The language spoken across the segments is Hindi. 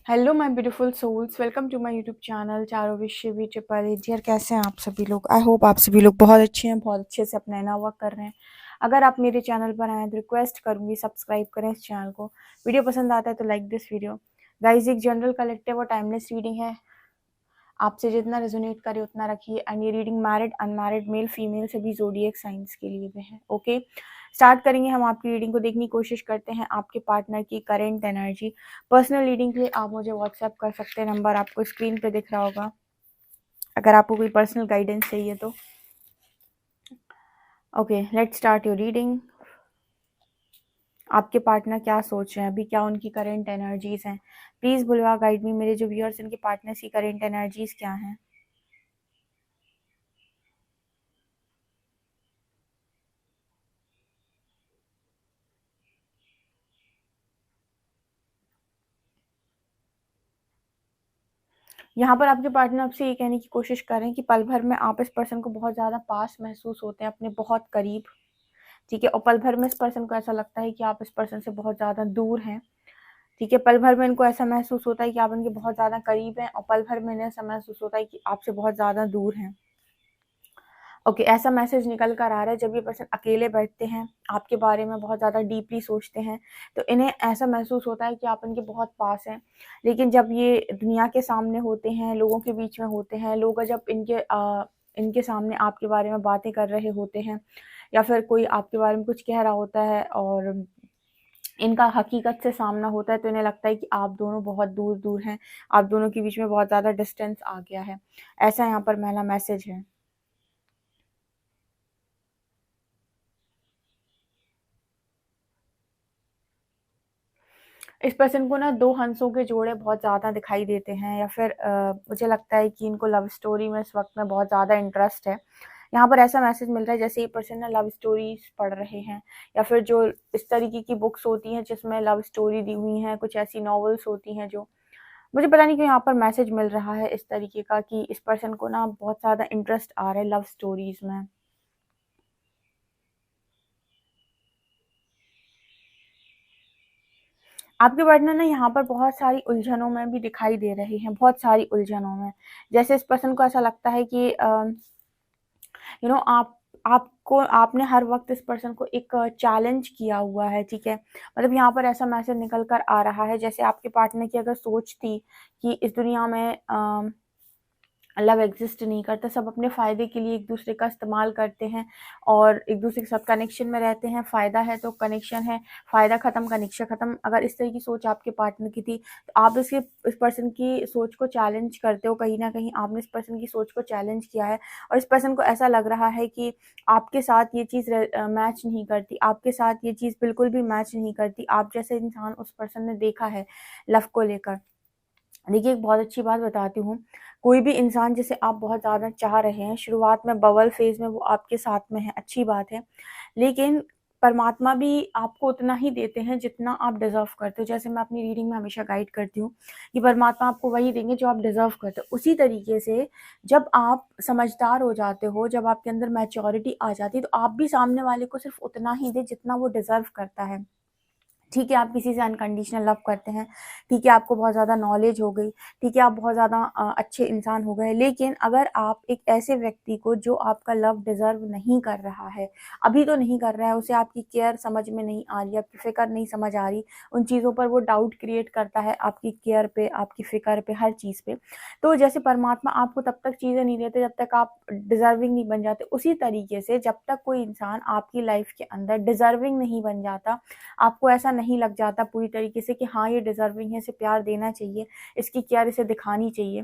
Hello my beautiful souls, welcome to my YouTube channel चारों विश्व भी ट्रिपल एजियर। कैसे हैं आप सभी लोग? आई होप आप सभी लोग बहुत अच्छे हैं, बहुत अच्छे से अपना नया वर्क कर रहे हैं। अगर आप मेरे चैनल पर आए तो रिक्वेस्ट करूंगी सब्सक्राइब करें इस चैनल को। वीडियो पसंद आता है तो लाइक दिस वीडियो। गाइज, एक जनरल कलेक्टिव और टाइमलेस रीडिंग है, आपसे जितना रेजोनेट करे उतना रखिए। एंड ये reading married unmarried male female सभी ज़ोडिएक साइंस के लिए भी है। ओके, स्टार्ट करेंगे। हम आपकी रीडिंग को देखने की कोशिश करते हैं, आपके पार्टनर की करेंट एनर्जी। पर्सनल रीडिंग के लिए आप मुझे व्हाट्सएप कर सकते हैं, नंबर आपको स्क्रीन पे दिख रहा होगा, अगर आपको कोई पर्सनल गाइडेंस चाहिए तो। Okay, let's start your reading. आपके पार्टनर क्या सोच रहे हैं अभी, क्या उनकी करेंट एनर्जीज हैं? प्लीज़ बुलवा गाइड मी। मेरे जो व्यूअर्स, इनके पार्टनर्स की करेंट एनर्जीज क्या हैं? यहाँ पर आपके पार्टनर आपसे ये कहने की कोशिश कर रहे हैं कि पल भर में आप इस पर्सन को बहुत ज़्यादा पास महसूस होते हैं, अपने बहुत करीब। ठीक है, और पल भर में इस पर्सन को ऐसा लगता है कि आप इस पर्सन से बहुत ज़्यादा दूर हैं। ठीक है, पल भर में इनको ऐसा महसूस होता है कि आप इनके बहुत ज़्यादा करीब हैं, और पल भर में इन्हें ऐसा महसूस होता है कि आपसे बहुत ज़्यादा दूर हैं। ओके, ऐसा मैसेज निकल कर आ रहा है, जब ये पर्सन अकेले बैठते हैं, आपके बारे में बहुत ज़्यादा डीपली सोचते हैं, तो इन्हें ऐसा महसूस होता है कि आप इनके बहुत पास हैं। लेकिन जब ये दुनिया के सामने होते हैं, लोगों के बीच में होते हैं, लोग जब इनके सामने आपके बारे में बातें कर रहे होते हैं, या फिर कोई आपके बारे में कुछ कह रहा होता है और इनका हकीकत से सामना होता है, तो इन्हें लगता है कि आप दोनों बहुत दूर दूर हैं, आप दोनों के बीच में बहुत ज़्यादा डिस्टेंस आ गया है। ऐसा यहाँ पर पहला मैसेज है। इस पर्सन को ना दो हंसों के जोड़े बहुत ज़्यादा दिखाई देते हैं, या फिर मुझे लगता है कि इनको लव स्टोरी में इस वक्त में बहुत ज़्यादा इंटरेस्ट है। यहाँ पर ऐसा मैसेज मिल रहा है जैसे ये पर्सन ना लव स्टोरीज पढ़ रहे हैं, या फिर जो इस तरीके की बुक्स होती हैं जिसमें लव स्टोरी दी हुई हैं, कुछ ऐसी नॉवेल्स होती हैं जो, मुझे पता नहीं क्यों यहाँ पर मैसेज मिल रहा है इस तरीके का कि इस पर्सन को ना बहुत ज़्यादा इंटरेस्ट आ रहा है लव स्टोरीज में। आपके पार्टनर ना यहाँ पर बहुत सारी उलझनों में भी दिखाई दे रहे हैं, बहुत सारी उलझनों में। जैसे इस पर्सन को ऐसा लगता है कि आपने हर वक्त इस पर्सन को एक चैलेंज किया हुआ है। ठीक है, मतलब यहाँ पर ऐसा मैसेज निकल कर आ रहा है जैसे आपके पार्टनर की अगर सोच थी कि इस दुनिया में लव एग्जिस्ट नहीं करता, सब अपने फ़ायदे के लिए एक दूसरे का इस्तेमाल करते हैं और एक दूसरे के साथ कनेक्शन में रहते हैं। फ़ायदा है तो कनेक्शन है, फ़ायदा ख़त्म कनेक्शन ख़त्म। अगर इस तरह की सोच आपके पार्टनर की थी, तो आप इस पर्सन की सोच को चैलेंज करते हो। कहीं ना कहीं आपने इस पर्सन की सोच को चैलेंज किया है, और इस पर्सन को ऐसा लग रहा है कि आपके साथ ये चीज़ मैच नहीं करती, आपके साथ ये चीज़ बिल्कुल भी मैच नहीं करती। आप जैसे इंसान उस पर्सन ने देखा है लव को लेकर। देखिए, एक बहुत अच्छी बात बताती हूँ। कोई भी इंसान जिसे आप बहुत ज़्यादा चाह रहे हैं, शुरुआत में बबल फ़ेज़ में वो आपके साथ में है, अच्छी बात है। लेकिन परमात्मा भी आपको उतना ही देते हैं जितना आप डिज़र्व करते हो। जैसे मैं अपनी रीडिंग में हमेशा गाइड करती हूँ कि परमात्मा आपको वही देंगे जो आप डिज़र्व करते हो। उसी तरीके से जब आप समझदार हो जाते हो, जब आपके अंदर मैच्योरिटी आ जाती है, तो आप भी सामने वाले को सिर्फ़ उतना ही दें जितना वो डिज़र्व करता है। ठीक है, आप किसी से अनकंडीशनल लव करते हैं, ठीक है, आपको बहुत ज़्यादा नॉलेज हो गई, ठीक है, आप बहुत ज़्यादा अच्छे इंसान हो गए, लेकिन अगर आप एक ऐसे व्यक्ति को जो आपका लव डिज़र्व नहीं कर रहा है, अभी तो नहीं कर रहा है, उसे आपकी केयर समझ में नहीं आ रही, आपकी फ़िक्र नहीं समझ आ रही, उन चीज़ों पर वो डाउट क्रिएट करता है, आपकी केयर पे, आपकी फ़िक्र पे, हर चीज़ पे। तो जैसे परमात्मा आपको तब तक चीज़ें नहीं देते जब तक आप डिज़र्विंग नहीं बन जाते, उसी तरीके से जब तक कोई इंसान आपकी लाइफ़ के अंदर डिज़र्विंग नहीं बन जाता, आपको ऐसा नहीं लग जाता पूरी तरीके से कि हाँ, ये डिज़र्विंग है, इसे प्यार देना चाहिए, इसकी केयर इसे दिखानी चाहिए,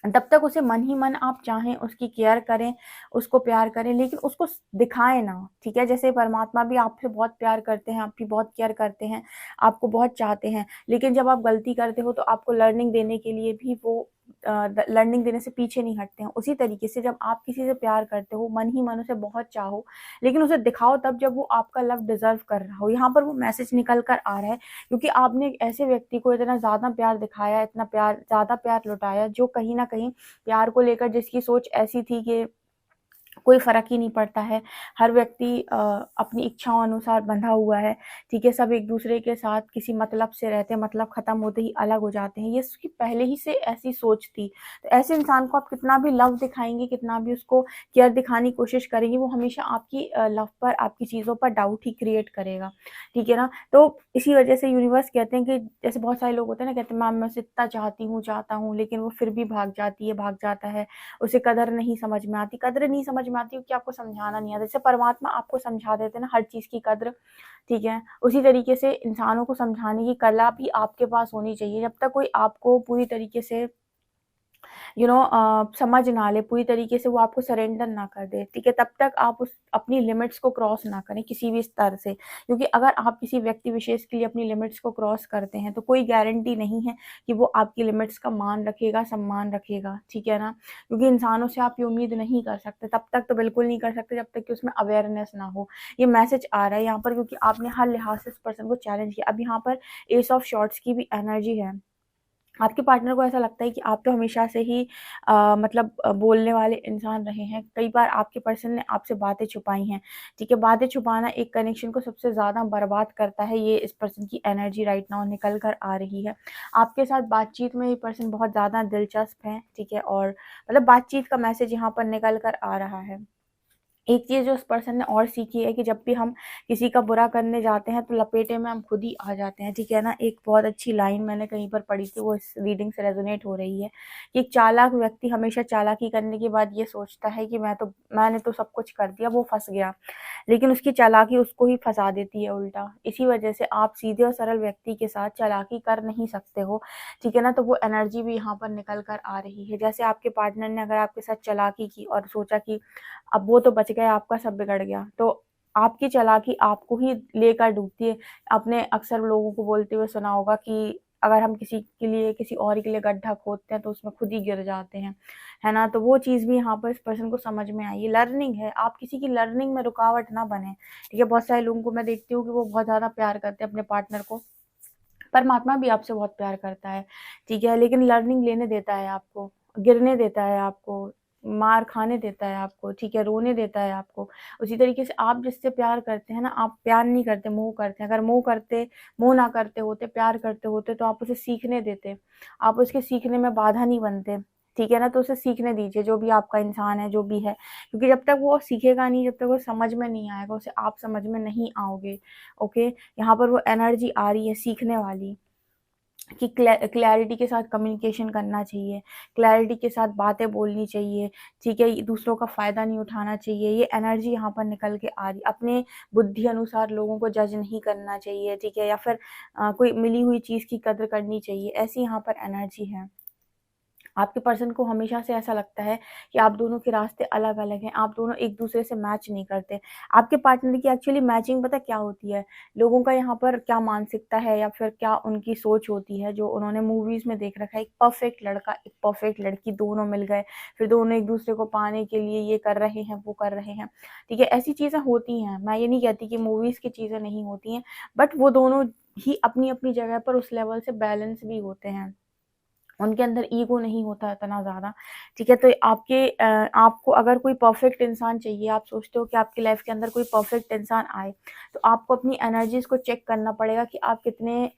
तब तक उसे मन ही मन आप चाहें, उसकी केयर करें, उसको प्यार करें, लेकिन उसको दिखाएं ना। ठीक है, जैसे परमात्मा भी आपसे बहुत प्यार करते हैं, आपकी बहुत केयर करते हैं, आपको बहुत चाहते हैं, लेकिन जब आप गलती करते हो तो आपको लर्निंग देने के लिए भी वो लर्निंग देने से पीछे नहीं हटते हैं। उसी तरीके से जब आप किसी से प्यार करते हो, मन ही मन उसे बहुत चाहो, लेकिन उसे दिखाओ तब जब वो आपका लव डिजर्व कर रहा हो। यहाँ पर वो मैसेज निकल कर आ रहा है, क्योंकि आपने एक ऐसे व्यक्ति को इतना ज़्यादा प्यार दिखाया, इतना ज़्यादा प्यार लुटाया, जो कहीं न कहीं प्यार को लेकर जिसकी सोच ऐसी थी कि कोई फ़र्क ही नहीं पड़ता है। हर व्यक्ति अपनी इच्छाओं अनुसार बंधा हुआ है, ठीक है? सब एक-दूसरे के साथ किसी मतलब से रहते हैं, मतलब ख़त्म होते ही अलग हो जाते हैं। ये उसकी पहले ही से ऐसी सोच थी। तो ऐसे इंसान को आप कितना भी लव दिखाएँगे, कितना भी उसको केयर दिखाने की कोशिश करेंगे, वो हमेशा आपकी लव पर, आपकी चीज़ों पर डाउट ही क्रिएट करेगा, ठीक है ना? तो इसी वज़ह से यूनिवर्स कहते हैं कि जैसे बहुत सारे लोग होते हैं ना, कहते हैं मैम मैं उसे इतना चाहता हूँ, लेकिन वो फिर भी भाग जाती है, भाग जाता है। उसे कदर नहीं समझ में आती, कदर नहीं समझ में आती क्योंकि आपको समझाना नहीं आता। जैसे परमात्मा आपको समझा देते हैं ना हर चीज़ की कद्र, ठीक है? उसी तरीके से इंसानों को समझाने की कला भी आपके पास होनी चाहिए। जब तक कोई आपको पूरी तरीके से समझ ना ले, पूरी तरीके से वो आपको सरेंडर ना कर दे, ठीक है? तब तक आप उस अपनी लिमिट्स को क्रॉस ना करें किसी भी स्तर से। क्योंकि अगर आप किसी व्यक्ति विशेष के लिए अपनी लिमिट्स को क्रॉस करते हैं, तो कोई गारंटी नहीं है कि वो आपकी लिमिट्स का मान रखेगा, सम्मान रखेगा, ठीक है ना? क्योंकि इंसानों से आप ये उम्मीद नहीं कर सकते, तब तक तो बिल्कुल नहीं कर सकते जब तक कि उसमें अवेयरनेस ना हो। ये मैसेज आ रहा है यहाँ पर क्योंकि आपने हर लिहाज से इस पर्सन को चैलेंज किया। अब यहाँ पर एस ऑफ शॉर्ट्स की भी एनर्जी है। आपके पार्टनर को ऐसा लगता है कि आप तो हमेशा से ही बोलने वाले इंसान रहे हैं। कई बार आपके पर्सन ने आपसे बातें छुपाई हैं, ठीक है? बातें छुपाना एक कनेक्शन को सबसे ज़्यादा बर्बाद करता है, ये इस पर्सन की एनर्जी राइट नाउ निकल कर आ रही है। आपके साथ बातचीत में ये पर्सन बहुत ज़्यादा दिलचस्प है, ठीक है? और मतलब बातचीत का मैसेज यहाँ पर निकल कर आ रहा है। एक चीज़ जो उस पर्सन ने और सीखी है कि जब भी हम किसी का बुरा करने जाते हैं तो लपेटे में हम खुद ही आ जाते हैं, ठीक है ना? एक बहुत अच्छी लाइन मैंने कहीं पर पढ़ी थी, वो इस रीडिंग से रेज़ोनेट हो रही है कि एक चालाक व्यक्ति हमेशा चालाकी करने के बाद ये सोचता है कि मैंने तो सब कुछ कर दिया, वो फँस गया। लेकिन उसकी चालाकी उसको ही फँसा देती है उल्टा। इसी वजह से आप सीधे और सरल व्यक्ति के साथ चालाकी कर नहीं सकते हो, ठीक है ना? तो वो एनर्जी भी यहाँ पर निकल कर आ रही है। जैसे आपके पार्टनर ने अगर आपके साथ चालाकी की और सोचा कि अब वो तो बच गए, आपका सब बिगड़ गया। तो आपकी चालाकी आपको ही लेकर डूबती है। आपने अक्सर लोगों को बोलते हुए सुना होगा कि अगर हम किसी के लिए, किसी और के लिए गड्ढा खोदते हैं तो उसमें खुद ही गिर जाते हैं, है ना? तो वो चीज़ भी यहाँ पर इस पर्सन को समझ में आई है। लर्निंग है, आप किसी की लर्निंग में रुकावट ना बनें, ठीक है? बहुत सारे लोगों को मैं देखती हूँ कि वो बहुत ज़्यादा प्यार करते हैं अपने पार्टनर को। परमात्मा भी आपसे बहुत प्यार करता है, ठीक है? लेकिन लर्निंग लेने देता है आपको, गिरने देता है आपको, मार खाने देता है आपको, ठीक है? रोने देता है आपको। उसी तरीके से आप जिससे प्यार करते हैं ना, आप प्यार नहीं करते, मोह करते हैं। अगर मोह ना करते होते, प्यार करते होते तो आप उसे सीखने देते। आप उसके सीखने में बाधा नहीं बनते, ठीक है ना? तो उसे सीखने दीजिए, जो भी आपका इंसान है, जो भी है। क्योंकि जब तक वो सीखेगा नहीं, जब तक वो समझ में नहीं आएगा, उसे आप समझ में नहीं आओगे, ओके? यहाँ पर वो एनर्जी आ रही है सीखने वाली कि क्लैरिटी के साथ कम्युनिकेशन करना चाहिए, क्लैरिटी के साथ बातें बोलनी चाहिए, ठीक है? दूसरों का फ़ायदा नहीं उठाना चाहिए, ये एनर्जी यहाँ पर निकल के आ रही है। अपने बुद्धि अनुसार लोगों को जज नहीं करना चाहिए, ठीक है? या फिर कोई मिली हुई चीज़ की कदर करनी चाहिए, ऐसी यहाँ पर एनर्जी है। आपके पर्सन को हमेशा से ऐसा लगता है कि आप दोनों के रास्ते अलग-अलग हैं, आप दोनों एक-दूसरे से मैच नहीं करते। आपके पार्टनर की एक्चुअली मैचिंग पता क्या होती है? लोगों का यहाँ पर क्या मानसिकता है या फिर क्या उनकी सोच होती है जो उन्होंने मूवीज़ में देख रखा है, एक परफेक्ट लड़का, एक परफेक्ट लड़की दोनों मिल गए, फिर दोनों एक-दूसरे को पाने के लिए ये कर रहे हैं, वो कर रहे हैं, ठीक है? ऐसी चीज़ें होती हैं, मैं ये नहीं कहती कि मूवीज़ की चीज़ें नहीं होती हैं, बट वो दोनों ही अपनी-अपनी जगह पर उस लेवल से बैलेंस भी होते हैं। उनके अंदर ईगो नहीं होता है इतना ज़्यादा, ठीक है? तो आपको अगर कोई परफ़ेक्ट इंसान चाहिए, आप सोचते हो कि आपकी लाइफ़ के अंदर कोई परफ़ेक्ट इंसान आए, तो आपको अपनी एनर्जीज़ को चेक करना पड़ेगा कि आप कितने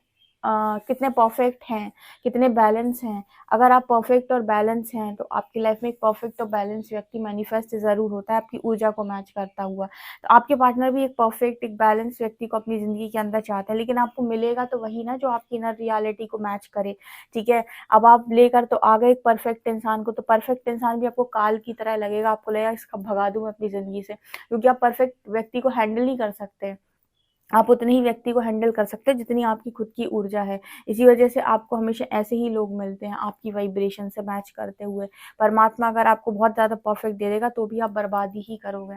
परफ़ेक्ट हैं, कितने बैलेंस हैं। अगर आप परफ़ेक्ट और बैलेंस हैं, तो आपकी लाइफ़ में एक परफ़ेक्ट और बैलेंस व्यक्ति मैनिफेस्ट ज़रूर होता है, आपकी ऊर्जा को मैच करता हुआ। तो आपके पार्टनर भी एक परफ़ेक्ट, एक बैलेंस व्यक्ति को अपनी ज़िंदगी के अंदर चाहते हैं, लेकिन आपको मिलेगा तो वही ना जो आपकी इनर रियलिटी को मैच करे, ठीक है? अब आप लेकर तो आ गए एक परफेक्ट इंसान को, तो परफेक्ट इंसान भी आपको काल की तरह लगेगा, आपको लगेगा इसको भगा दूँ मैं अपनी ज़िंदगी से, क्योंकि आप परफेक्ट व्यक्ति को हैंडल नहीं कर सकते। आप उतने ही व्यक्ति को हैंडल कर सकते हैं जितनी आपकी खुद की ऊर्जा है। इसी वजह से आपको हमेशा ऐसे ही लोग मिलते हैं, आपकी वाइब्रेशन से मैच करते हुए। परमात्मा अगर आपको बहुत ज़्यादा परफेक्ट दे देगा तो भी आप बर्बादी ही करोगे,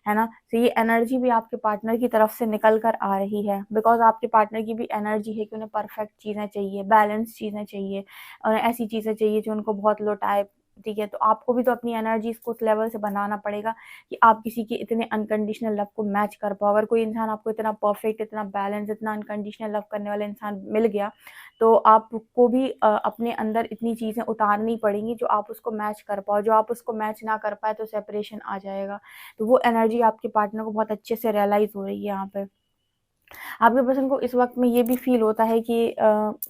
है ना? तो ये एनर्जी भी आपके पार्टनर की तरफ से निकल कर आ रही है, बिकॉज़ आपके पार्टनर की भी एनर्जी है कि उन्हें परफेक्ट चीज़ें चाहिए, बैलेंस चीज़ें चाहिए और ऐसी चीज़ें चाहिए जो उनको बहुत लौटाए, ठीक है? तो आपको भी तो अपनी एनर्जीज़ को उस लेवल से बनाना पड़ेगा कि आप किसी के इतने अनकंडीशनल लव को मैच कर पाओ। अगर कोई इंसान आपको इतना परफेक्ट, इतना बैलेंस, इतना अनकंडीशनल लव करने वाला इंसान मिल गया, तो आपको भी अपने अंदर इतनी चीज़ें उतारनी पड़ेंगी जो आप उसको मैच कर पाओ। जो आप उसको मैच ना कर पाए तो सेपरेशन आ जाएगा। तो वो एनर्जी आपके पार्टनर को बहुत अच्छे से रियलाइज़ हो रही है यहाँ पे। आपके पर्सन को इस वक़्त में ये भी फ़ील होता है कि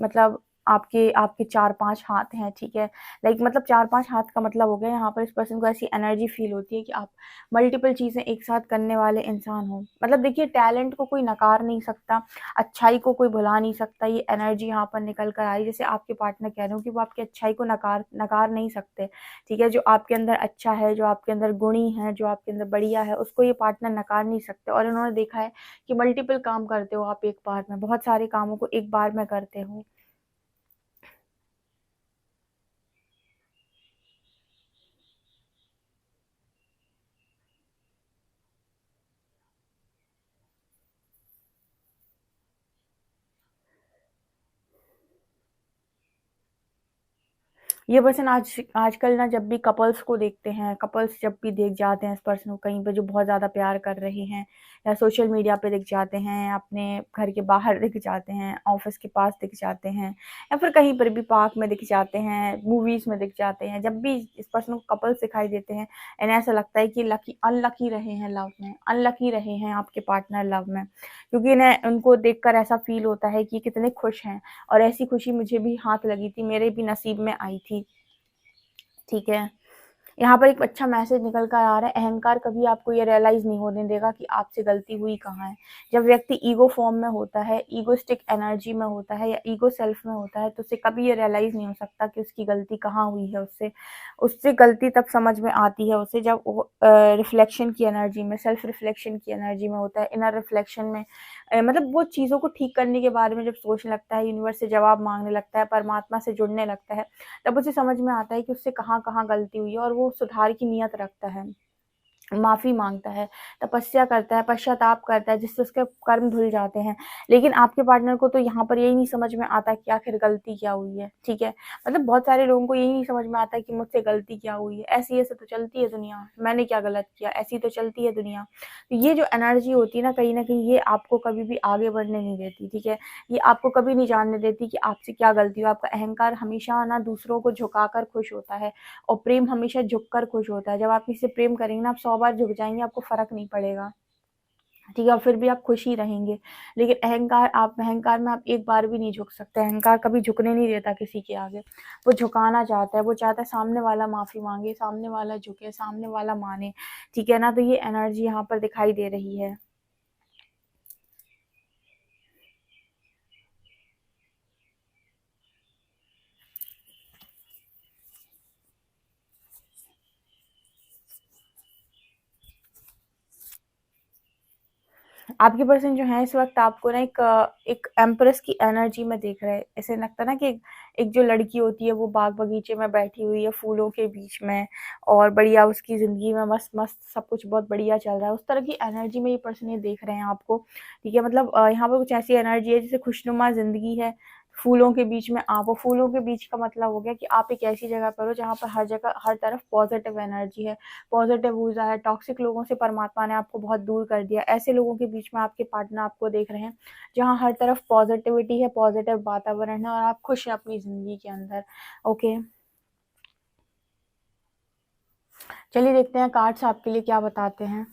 मतलब आपके आपके 4-5 हाथ हैं, ठीक है? लाइक मतलब 4-5 हाथ का मतलब हो गया यहाँ पर इस पर्सन को ऐसी एनर्जी फ़ील होती है कि आप मल्टीपल चीज़ें एक साथ करने वाले इंसान हो। मतलब देखिए टैलेंट को कोई नकार नहीं सकता, अच्छाई को कोई भुला नहीं सकता, ये एनर्जी यहाँ पर निकल कर आई। जैसे आपके पार्टनर कह रहे हो कि वो आपकी अच्छाई को नकार नकार नहीं सकते, ठीक है? जो आपके अंदर अच्छा है, जो आपके अंदर गुणी है, जो आपके अंदर बढ़िया है, उसको ये पार्टनर नकार नहीं सकते और इन्होंने देखा है कि मल्टीपल काम करते हो आप एक बार में, बहुत सारे कामों को एक बार में करते हो। ये पर्सन आजकल ना जब भी कपल्स को देखते हैं, कपल्स जब भी देख जाते हैं इस पर्सन को कहीं पे जो बहुत ज़्यादा प्यार कर रहे हैं या सोशल मीडिया पे दिख जाते हैं, अपने घर के बाहर दिख जाते हैं, ऑफ़िस के पास दिख जाते हैं या फिर कहीं पर भी पार्क में दिख जाते हैं, मूवीज़ में दिख जाते हैं। जब भी इस पर्सन को कपल्स दिखाई देते हैं, इन्हें ऐसा लगता है कि अनलकी रहे हैं लव में, अनलकी रहे हैं आपके पार्टनर लव में। क्योंकि इन्हें उनको देखकर ऐसा फ़ील होता है कि कितने खुश हैं और ऐसी खुशी मुझे भी हाथ लगी थी, मेरे भी नसीब में आई थी। ठीक है। यहाँ पर एक अच्छा मैसेज निकल कर आ रहा है, अहंकार कभी आपको ये रियलाइज़ नहीं होने देगा कि आपसे गलती हुई कहाँ है। जब व्यक्ति ईगो फॉर्म में होता है, ईगोइस्टिक एनर्जी में होता है या ईगो सेल्फ में होता है, तो उसे कभी ये रियलाइज़ नहीं हो सकता कि उसकी गलती कहाँ हुई है उससे। उससे गलती तब समझ में आती है उसे जब वो रिफ्लेक्शन की एनर्जी में, सेल्फ रिफ्लेक्शन की एनर्जी में होता है, इनर रिफ्लेक्शन में मतलब वो चीज़ों को ठीक करने के बारे में जब सोचने लगता है, यूनिवर्स से जवाब माँगने लगता है, परमात्मा से जुड़ने लगता है, तब उसे समझ में आता है कि उससे कहाँ-कहाँ गलती हुई है और वो सुधार की नीयत रखता है। माफ़ी माँगता है, तपस्या करता है, पश्चाताप करता है जिससे उसके कर्म धुल जाते हैं। लेकिन आपके पार्टनर को तो यहाँ पर यही नहीं समझ में आता कि आखिर गलती क्या हुई है, ठीक है? मतलब बहुत सारे लोगों को यही नहीं समझ में आता कि मुझसे गलती क्या हुई है, ऐसे-ऐसे तो चलती है दुनिया, मैंने क्या गलत किया, ऐसी तो चलती है दुनिया। तो ये जो एनर्जी होती है ना, कहीं न कहीं ये आपको कभी भी आगे बढ़ने नहीं देती, ठीक है? ये आपको कभी नहीं जानने देती कि आपसे क्या गलती हुई। आपका अहंकार हमेशा ना दूसरों को झुकाकर खुश होता है और प्रेम हमेशा झुककर खुश होता है। जब आप किसी से प्रेम करेंगे ना, आप 100 बार झुक जाएँगे, आपको फ़र्क नहीं पड़ेगा, ठीक है? और फिर भी आप खुश ही रहेंगे। लेकिन अहंकार में आप एक बार भी नहीं झुक सकते। अहंकार कभी झुकने नहीं देता किसी के आगे। वो झुकाना चाहता है, वो चाहता है सामने वाला माफ़ी माँगे, सामने वाला झुके, सामने वाला माने, ठीक है ना? तो ये एनर्जी यहाँ पर दिखाई दे रही है। आपके पर्सन जो है इस वक़्त आपको ना एक एम्प्रेस की एनर्जी में देख रहे हैं। ऐसे लगता है ना कि एक जो लड़की होती है वो बाग-बगीचे में बैठी हुई है फूलों के बीच में और बढ़िया उसकी ज़िंदगी में मस्त-मस्त सब कुछ बहुत बढ़िया चल रहा है। उस तरह की एनर्जी में ये पर्सन ये देख रहे हैं आपको, ठीक है? मतलब यहाँ पर कुछ ऐसी एनर्जी है जैसे खुशनुमा ज़िंदगी है, फूलों के बीच में आप हो। फूलों के बीच का मतलब हो गया कि आप एक ऐसी जगह पर हो जहाँ पर हर जगह हर तरफ पॉज़िटिव एनर्जी है। पॉज़िटिव ऊर्जा है, टॉक्सिक लोगों से परमात्मा ने आपको बहुत दूर कर दिया। ऐसे लोगों के बीच में आपके पार्टनर आपको देख रहे हैं, जहाँ हर तरफ पॉज़िटिविटी है, पॉज़िटिव वातावरण है और आप खुश हैं अपनी ज़िंदगी के अंदर। ओके, चलिए देखते हैं कार्ड्स आपके लिए क्या बताते हैं।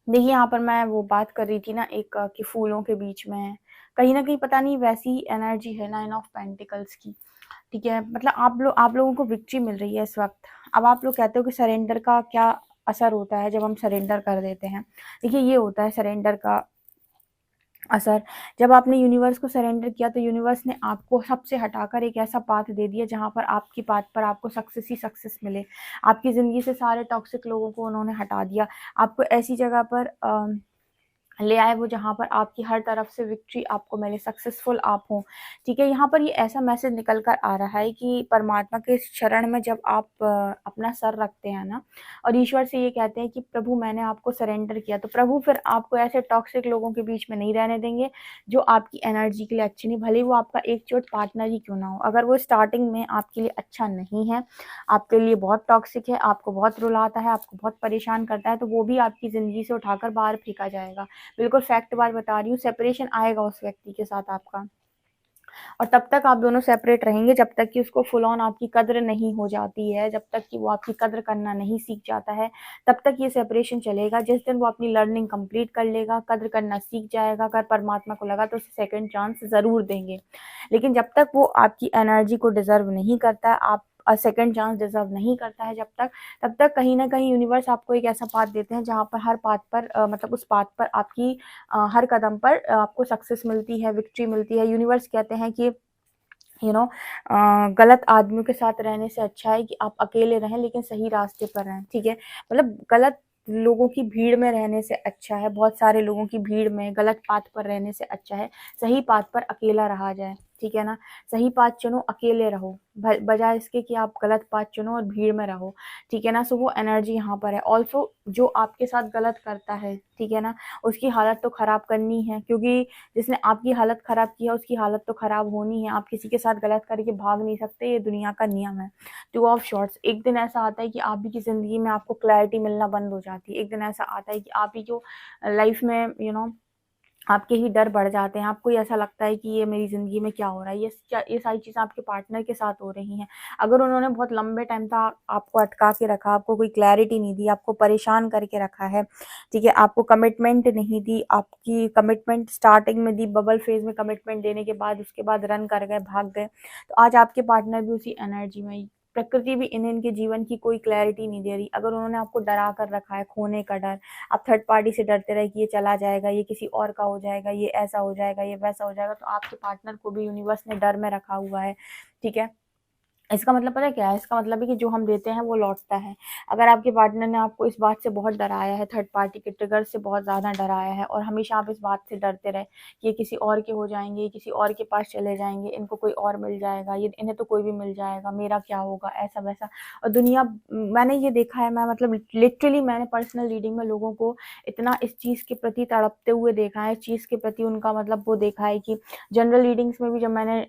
देखिए, यहाँ पर मैं वो बात कर रही थी ना एक कि फूलों के बीच में कहीं न कहीं पता नहीं वैसी एनर्जी है नाइन ऑफ पेंटिकल्स की, ठीक है? मतलब आप लोगों को विक्ट्री मिल रही है इस वक़्त। अब आप लोग कहते हो कि सरेंडर का क्या असर होता है जब हम सरेंडर कर देते हैं। देखिए, ये होता है सरेंडर का असर। जब आपने यूनिवर्स को सरेंडर किया तो यूनिवर्स ने आपको सबसे हटाकर एक ऐसा पाथ दे दिया जहाँ पर आपकी पाथ पर आपको सक्सेस ही सक्सेस मिले। आपकी ज़िंदगी से सारे टॉक्सिक लोगों को उन्होंने हटा दिया। आपको ऐसी जगह पर ले आए वो जहाँ पर आपकी हर तरफ से विक्ट्री आपको मिले, सक्सेसफुल आप हों, ठीक है? यहाँ पर ये ऐसा मैसेज निकल कर आ रहा है कि परमात्मा के शरण में जब आप अपना सर रखते हैं ना और ईश्वर से ये कहते हैं कि प्रभु मैंने आपको सरेंडर किया, तो प्रभु फिर आपको ऐसे टॉक्सिक लोगों के बीच में नहीं रहने देंगे, जो आपकी एनर्जी के लिए अच्छे नहीं, भले ही वो आपका एकजुट पार्टनर ही क्यों ना हो। अगर वो स्टार्टिंग में आपके लिए अच्छा नहीं है, आपके लिए बहुत टॉक्सिक है, आपको बहुत रुलाता है, आपको बहुत परेशान करता है, तो वो भी आपकी ज़िंदगी से उठाकर बाहर फेंका जाएगा। बिल्कुल फैक्ट बात बता रही हूँ, सेपरेशन आएगा उस व्यक्ति के साथ आपका और तब तक आप दोनों सेपरेट रहेंगे जब तक कि उसको फुल ऑन आपकी कद्र नहीं हो जाती है, जब तक कि वो आपकी कद्र करना नहीं सीख जाता है, तब तक ये सेपरेशन चलेगा। जिस दिन वो अपनी लर्निंग कंप्लीट कर लेगा, कद्र करना सीख जाएगा, अगर परमात्मा को लगा तो उसे सेकंड चांस ज़रूर देंगे। लेकिन जब तक वो आपकी एनर्जी को डिज़र्व नहीं करता, आप सेकंड चांस डिज़र्व नहीं करता है जब तक, तब तक कहीं न कहीं यूनिवर्स आपको एक ऐसा पाथ देते हैं जहाँ पर हर पाथ पर मतलब उस पाथ पर आपकी हर कदम पर आपको सक्सेस मिलती है, विक्ट्री मिलती है। यूनिवर्स कहते हैं कि गलत आदमियों के साथ रहने से अच्छा है कि आप अकेले रहें लेकिन सही रास्ते पर रहें, ठीक है? मतलब गलत लोगों की भीड़ में रहने से अच्छा है, बहुत सारे लोगों की भीड़ में गलत पाथ पर रहने से अच्छा है, सही पाथ पर अकेला रहा जाए, ठीक है ना? सही पाथ चुनो, अकेले रहो, भ बजाए इसके कि आप गलत पाथ चुनो और भीड़ में रहो, ठीक है ना? सो वो एनर्जी यहाँ पर है। ऑल्सो जो आपके साथ गलत करता है, ठीक है ना? उसकी हालत तो खराब करनी है क्योंकि जिसने आपकी हालत ख़राब की है उसकी हालत तो ख़राब होनी है। आप किसी के साथ गलत करके भाग नहीं सकते, ये दुनिया का नियम है। टू ऑफ शॉर्ट्स एक दिन ऐसा आता है कि आप ही की ज़िंदगी में आपको क्लैरिटी मिलना बंद हो जाती है। एक दिन ऐसा आता है कि आप ही जो लाइफ़ में आपके ही डर बढ़ जाते हैं। आपको ही ऐसा लगता है कि ये मेरी ज़िंदगी में क्या हो रहा है? ये सारी चीज़ें आपके पार्टनर के साथ हो रही हैं। अगर उन्होंने बहुत लंबे टाइम तक आपको अटका के रखा, आपको कोई क्लैरिटी नहीं दी, आपको परेशान करके रखा है, ठीक है? आपको कमिटमेंट नहीं दी, आपकी कमिटमेंट स्टार्टिंग में दी, बबल फेज़ में कमिटमेंट देने के बाद उसके बाद रन कर गए, भाग गए। तो आज आपके पार्टनर भी उसी एनर्जी में ही प्रकृति भी इन्हें इनके जीवन की कोई क्लैरिटी नहीं दे रही। अगर उन्होंने आपको डरा कर रखा है, खोने का डर, आप थर्ड पार्टी से डरते रहे कि ये चला जाएगा, ये किसी और का हो जाएगा, ये ऐसा हो जाएगा, ये वैसा हो जाएगा, तो आपके पार्टनर को भी यूनिवर्स ने डर में रखा हुआ है, ठीक है? इसका मतलब पता है क्या है? इसका मतलब है कि जो हम देते हैं वो लौटता है। अगर आपके पार्टनर ने आपको इस बात से बहुत डराया है, थर्ड पार्टी के ट्रिगर से बहुत ज़्यादा डराया है और हमेशा आप इस बात से डरते रहे कि ये किसी और के हो जाएँगे, ये किसी और के पास चले जाएँगे, इनको कोई और मिल जाएगा, ये इन्हें तो कोई भी मिल जाएगा, मेरा क्या होगा? ऐसा-वैसा और दुनिया मैंने ये देखा है मैं मतलब लिटरली मैंने पर्सनल रीडिंग में लोगों को इतना इस चीज़ के प्रति तड़पते हुए देखा है, इस चीज़ के प्रति उनका मतलब वो देखा है कि जनरल रीडिंग्स में भी जब मैंने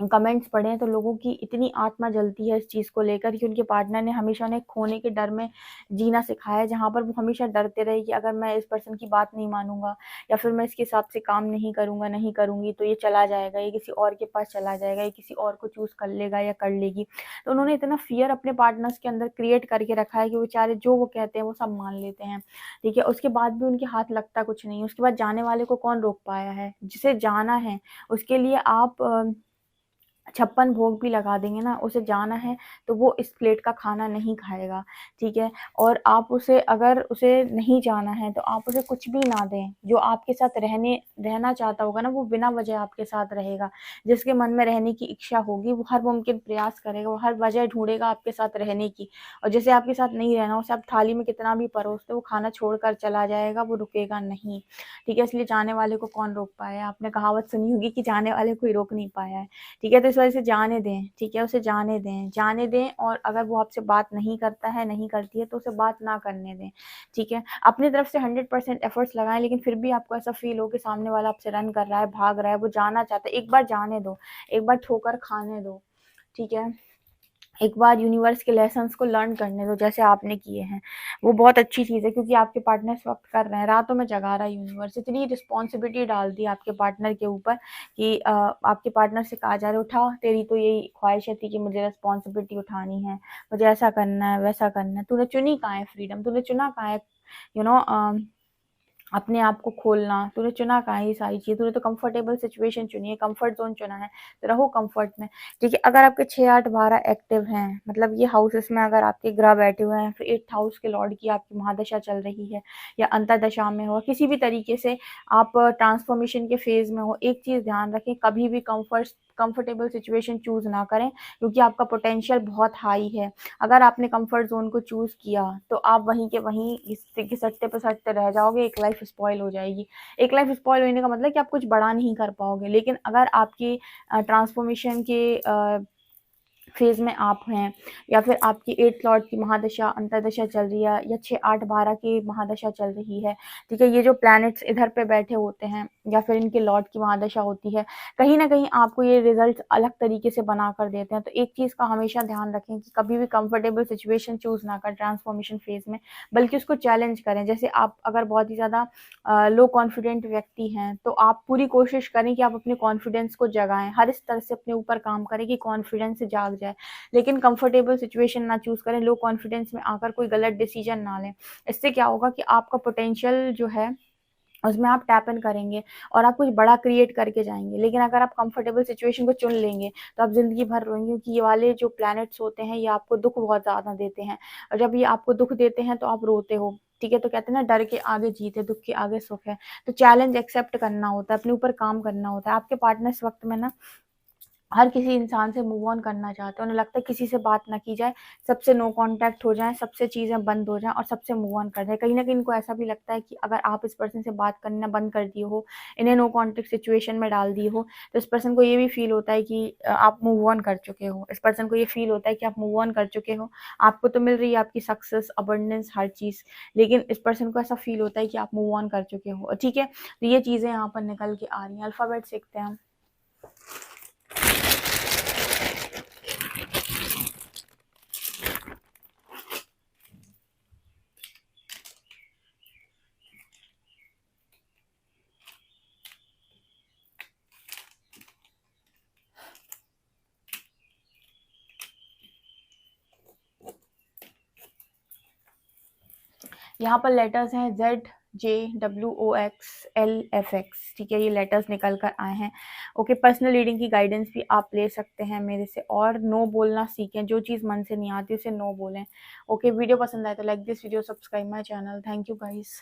कमेंट्स पढ़े हैं तो लोगों की इतनी आत्मा जलती है इस चीज़ को लेकर कि उनके पार्टनर ने हमेशा उन्हें खोने के डर में जीना सिखाया है, जहाँ पर वो हमेशा डरते रहे कि अगर मैं इस पर्सन की बात नहीं मानूँगा या फिर मैं इसके हिसाब से काम नहीं करूँगा, नहीं करूँगी तो ये चला जाएगा, ये किसी और के पास चला जाएगा, ये किसी और को चूज़ कर लेगा या कर लेगी। तो उन्होंने इतना फ़ियर अपने पार्टनर्स के अंदर क्रिएट करके रखा है कि बेचारे जो वो कहते हैं वो सब मान लेते हैं, ठीक है? उसके बाद भी उनके हाथ लगता कुछ नहीं है, उसके बाद जाने वाले को कौन रोक पाया है? जिसे जाना है उसके लिए आप 56 भोग भी लगा देंगे ना, उसे जाना है तो वो इस प्लेट का खाना नहीं खाएगा, ठीक है? और आप उसे अगर उसे नहीं जाना है तो आप उसे कुछ भी ना दें, जो आपके साथ रहना चाहता होगा ना वो बिना वजह आपके साथ रहेगा। जिसके मन में रहने की इच्छा होगी वो हर मुमकिन प्रयास करेगा, वो हर वजह ढूँढेगा आपके साथ रहने की और जिसे आपके साथ नहीं रहना उसे आप थाली में कितना भी परोस दो, वो खाना छोड़कर चला जाएगा, वो रुकेगा नहीं, ठीक है? इसलिए जाने वाले को कौन रोक पाया है? आपने कहावत सुनी होगी कि जाने वाले को कोई रोक नहीं पाया है। ठीक है? तो इस वजह से जाने दें, ठीक है? उसे जाने दें और अगर वो आपसे बात नहीं करता है, नहीं करती है तो उसे बात ना करने दें, ठीक है? अपनी तरफ से 100% एफर्ट्स लगाएँ लेकिन फिर भी आपको ऐसा फ़ील हो कि सामने वाला आपसे रन कर रहा है, भाग रहा है, वो जाना चाहता है, एक बार जाने दो, एक बार ठोकर खाने दो, ठीक है? एक बार यूनिवर्स के लेसन्स को लर्न करने दो जैसे आपने किए हैं। वो बहुत अच्छी चीज़ है क्योंकि आपके पार्टनर इस वक़्त कर रहे हैं, रातों में जगा रहा है यूनिवर्स। इतनी रिस्पॉन्सिबिलिटी डाल दी आपके पार्टनर के ऊपर कि आपके पार्टनर से कहा जा रहा है उठा, तेरी तो यही ख्वाहिश थी कि मुझे रिस्पॉन्सिबिलिटी उठानी है, मुझे ऐसा करना है, वैसा करना है। तूने चुनी कहाँ है फ्रीडम? तूने चुना कहाँ है यू नो अपने आप को खोलना। तूने चुना कहाँ है ये सारी चीज़? तूने तो कंफर्टेबल सिचुएशन चुनी है, कंफर्ट ज़ोन चुना है, तो रहो कंफर्ट में, ठीक है। अगर आपके 6, 8, 12 एक्टिव हैं, मतलब ये हाउसेस में अगर आपके ग्रह बैठे हुए हैं, फिर 8th हाउस के लॉर्ड की आपकी महादशा चल रही है या अंतर्दशा में हो, किसी भी तरीके से आप ट्रांसफॉर्मेशन के फेज़ में हो, एक चीज़ ध्यान रखें, कभी भी कंफर्टेबल सिचुएशन चूज़ ना करें, क्योंकि आपका पोटेंशियल बहुत हाई है। अगर आपने कंफर्ट ज़ोन को चूज़ किया तो आप वहीं के वहीं घिसटते-पिसटते रह जाओगे, एक लाइफ स्पॉइल हो जाएगी। एक लाइफ स्पॉइल होने का मतलब कि आप कुछ बड़ा नहीं कर पाओगे। लेकिन अगर आपकी ट्रांसफॉर्मेशन के फेज़ में आप हैं, या फिर आपकी 8th लॉर्ड की महादशा अंतर्दशा चल रही है, या 6, 8, 12 की महादशा चल रही है, ठीक है। ये जो प्लैनेट्स इधर पे बैठे होते हैं या फिर इनके लॉर्ड की महादशा होती है, कहीं न कहीं आपको ये रिज़ल्ट अलग तरीके से बना कर देते हैं। तो एक चीज़ का हमेशा ध्यान रखें कि कभी भी कंफर्टेबल सिचुएशन चूज़ ना करें ट्रांसफॉर्मेशन फेज़ में, बल्कि उसको चैलेंज करें। जैसे आप अगर बहुत ही ज़्यादा लो कॉन्फिडेंट व्यक्ति हैं, तो आप पूरी कोशिश करें कि आप अपने कॉन्फिडेंस को जगाएँ। हर इस तरह से अपने ऊपर काम करें कि कॉन्फिडेंस जाग जाए। लेकिन कंफर्टेबल सिचुएशन ना चूज़ करें, लो कॉन्फिडेंस में आकर कोई गलत डिसीजन ना लें। इससे क्या होगा कि आपका पोटेंशियल जो है उसमें आप टैप इन करेंगे और आप कुछ बड़ा क्रिएट करके जाएँगे। लेकिन अगर आप कंफर्टेबल सिचुएशन को चुन लेंगे, तो आप ज़िंदगी भर रोएँगे, क्योंकि ये वाले जो प्लैनेट्स होते हैं, ये आपको दुःख बहुत ज़्यादा देते हैं, और जब ये आपको दुःख देते हैं तो आप रोते हो, ठीक है। तो कहते हैं ना, डर के आगे जीत है, दुःख के आगे सुख है। तो चैलेंज एक्सेप्ट करना होता है, अपने ऊपर काम करना होता है। आपके पार्टनर इस वक़्त में ना हर किसी इंसान से मूव ऑन करना चाहते हैं। उन्हें लगता है किसी से बात ना की जाए, सबसे नो कॉन्टैक्ट हो जाए, सबसे चीज़ें बंद हो जाएँ और सबसे मूव ऑन कर दें। कहीं न कहीं इनको ऐसा भी लगता है कि अगर आप इस पर्सन से बात करना बंद कर दिए हो, इन्हें नो कॉन्टैक्ट सिचुएशन में डाल दिए हो, तो इस पर्सन को ये भी फ़ील होता है कि आप मूव ऑन कर चुके हो। इस पर्सन को ये फ़ील होता है कि आप मूव ऑन कर चुके हो। आपको तो मिल रही है आपकी सक्सेस, अबंडेंस, हर चीज़, लेकिन इस पर्सन को ऐसा फ़ील होता है कि आप मूव ऑन कर चुके हो, ठीक है। तो ये चीज़ें यहाँ पर निकल के आ रही हैं। अल्फ़ाबेट सीखते हैं हम। यहाँ पर लेटर्स हैं ZJWOXLFX, ठीक है। ये लेटर्स निकल कर आए हैं। ओके, पर्सनल रीडिंग की गाइडेंस भी आप ले सकते हैं मेरे से, और नो बोलना सीखें। जो चीज़ मन से नहीं आती उसे नो बोलें। ओके, वीडियो पसंद आए तो like this video, subscribe my channel. Thank you guys.